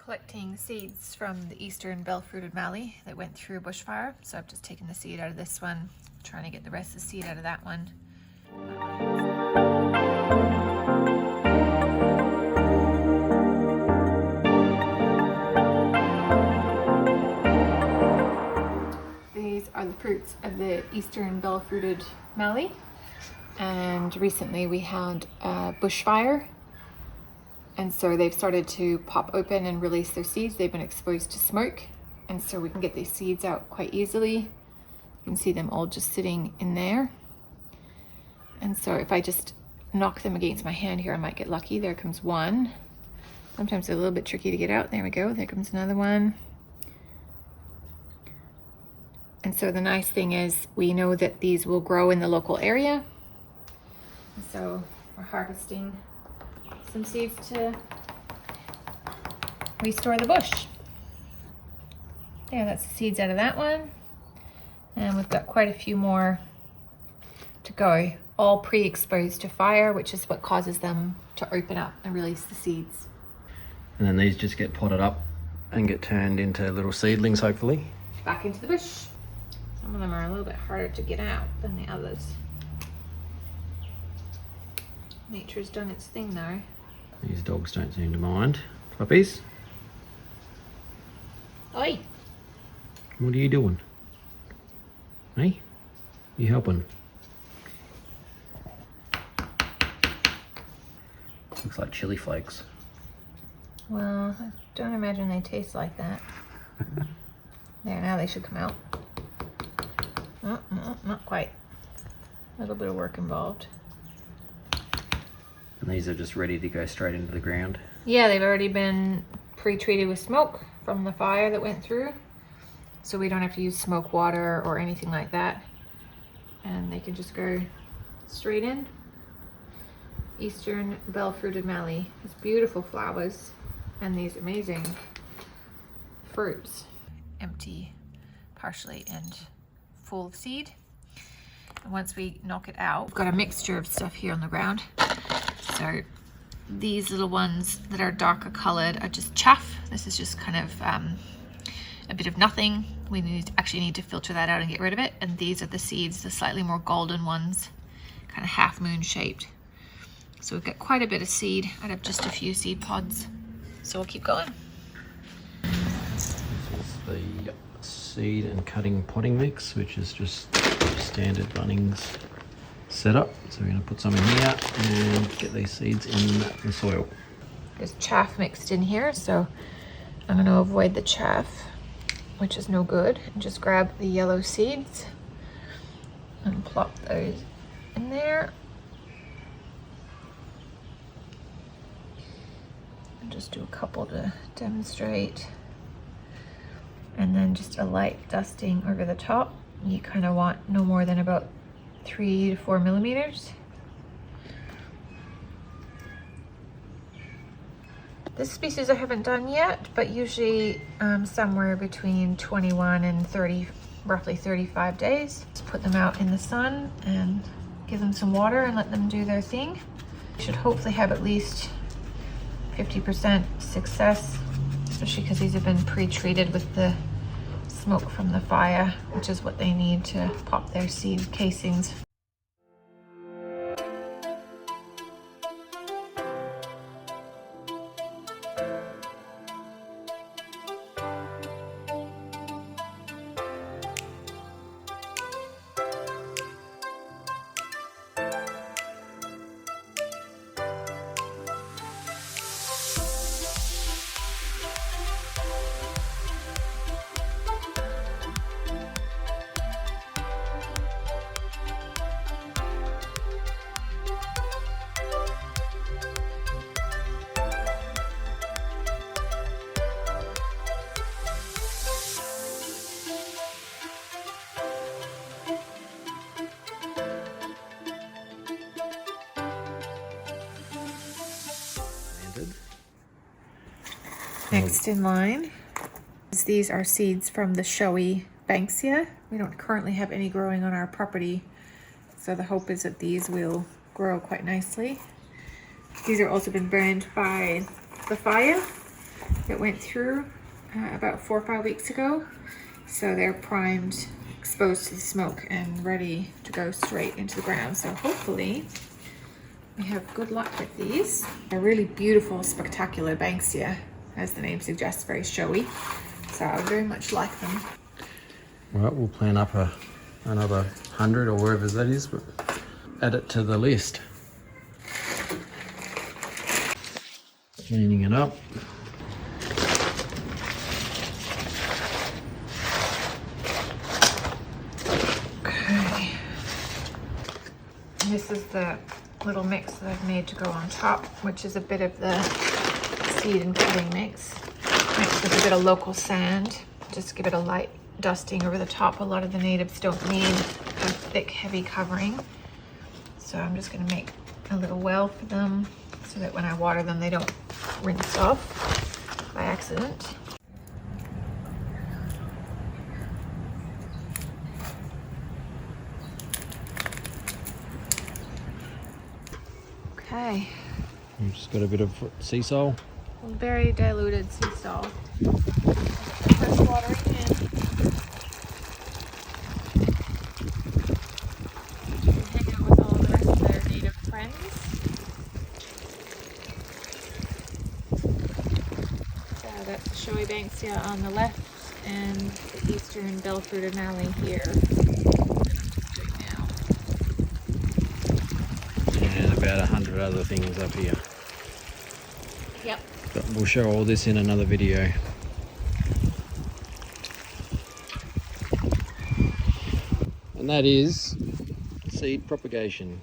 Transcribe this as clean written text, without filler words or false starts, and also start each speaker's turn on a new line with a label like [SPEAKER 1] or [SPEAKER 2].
[SPEAKER 1] Collecting seeds from the eastern bell-fruited mallee that went through a bushfire. So I've just taken the seed out of this one, trying to get the rest of the seed out of that one. These are the fruits of the eastern bell-fruited mallee. And recently we had a bushfire. And so they've started to pop open and release their seeds. They've been exposed to smoke. And so we can get these seeds out quite easily. You can see them all just sitting in there. And so if I just knock them against my hand here, I might get lucky. There comes one. Sometimes they're a little bit tricky to get out. There we go. There comes another one. And so the nice thing is we know that these will grow in the local area. And so we're harvesting some seeds to restore the bush. Yeah, that's the seeds out of that one. And we've got quite a few more to go, all pre-exposed to fire, which is what causes them to open up and release the seeds.
[SPEAKER 2] And then these just get potted up and get turned into little seedlings, hopefully.
[SPEAKER 1] Back into the bush. Some of them are a little bit harder to get out than the others. Nature's done its thing though.
[SPEAKER 2] These dogs don't seem to mind. Puppies?
[SPEAKER 1] Oi!
[SPEAKER 2] What are you doing? Hey? You helping? Looks like chili flakes.
[SPEAKER 1] Well, I don't imagine they taste like that. There, now they should come out. Oh, no, not quite. A little bit of work involved.
[SPEAKER 2] And these are just ready to go straight into the ground.
[SPEAKER 1] Yeah, they've already been pre-treated with smoke from the fire that went through. So we don't have to use smoke water or anything like that. And they can just go straight in. Eastern bell-fruited mallee. These beautiful flowers and these amazing fruits. Empty partially and full of seed. And once we knock it out, we've got a mixture of stuff here on the ground. So these little ones that are darker colored are just chaff. This is just kind of a bit of nothing. We actually need to filter that out and get rid of it. And these are the seeds, the slightly more golden ones, kind of half moon shaped. So we've got quite a bit of seed out of just a few seed pods. So we'll keep going.
[SPEAKER 2] This is the seed and cutting potting mix, which is just standard Bunnings setup. So we're going to put some in here and get these seeds in the soil.
[SPEAKER 1] There's chaff mixed in here, so I'm going to avoid the chaff, which is no good, and just grab the yellow seeds and plop those in there. And just do a couple to demonstrate. And then just a light dusting over the top. You kind of want no more than about 3 to 4 millimeters. This species I haven't done yet, but usually somewhere between 21 and 30, roughly 35 days. Just put them out in the sun and give them some water and let them do their thing. Should hopefully have at least 50% success, especially because these have been pre-treated with the smoke from the fire, which is what they need to pop their seed casings. Next in line, these are seeds from the Showy Banksia. We don't currently have any growing on our property, so the hope is that these will grow quite nicely. These are also been burned by the fire, that went through about 4 or 5 weeks ago. So they're primed, exposed to the smoke, and ready to go straight into the ground. So hopefully we have good luck with these. A really beautiful, spectacular Banksia, as the name suggests, very showy. So I very much like them.
[SPEAKER 2] Right, we'll plan up another 100 or wherever that is, but add it to the list. Cleaning it up.
[SPEAKER 1] Okay. And this is the little mix that I've made to go on top, which is a bit of the seed and cutting mix, mixed with a bit of local sand. Just give it a light dusting over the top. A lot of the natives don't need a thick, heavy covering. So I'm just gonna make a little well for them so that when I water them, they don't rinse off by accident. Okay.
[SPEAKER 2] We've just got a bit of sea salt.
[SPEAKER 1] Very diluted sea salt. Fresh watering in. Hang out with all the rest of their native friends. So that's the Showy Banksia on the left and the eastern bell-fruited mallee here.
[SPEAKER 2] And about 100 other things up here.
[SPEAKER 1] Yep.
[SPEAKER 2] But we'll show all this in another video. And that is seed propagation.